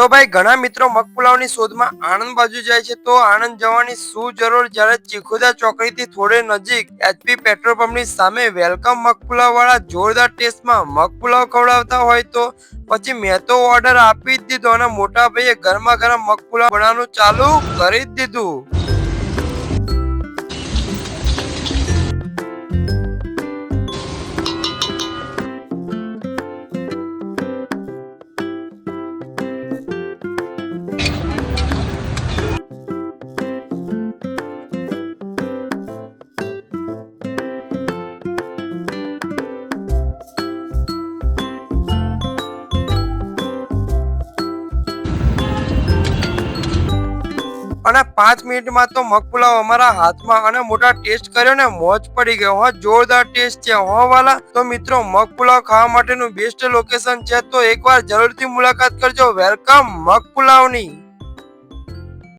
તો ભાઈ ઘણા મિત્રો મગપુલાવની શોધમાં આણંદ બાજુ જાય છે, તો આણંદ જવાની શું જરૂર જ્યારે ચીખોદા ચોકડીથી થોડે નજીક એચપી પેટ્રોલ પંપની સામે વેલકમ મગપુલાવ વાળા જોરદાર ટેસ્ટમાં મગપુલાવ ખવડાવતા હોય તો પછી મેં તો ઓર્ડર આપી જ દીધો અને મોટા ભાઈએ ગરમા ગરમ મગપુલાવ બનાવવાનું ચાલુ કરી જ દીધું। અને 5 મિનિટમાં તો મગપુલાવ અમારા હાથમાં અને મોટા ટેસ્ટ કર્યો ને મોજ પડી ગયો હો, જોરદાર ટેસ્ટ છે હો વાલા। તો મિત્રો મગપુલાવ ખાવા માટેનું બેસ્ટ લોકેશન છે, તો એકવાર જરૂરથી મુલાકાત કરજો વેલકમ મગપુલાવની।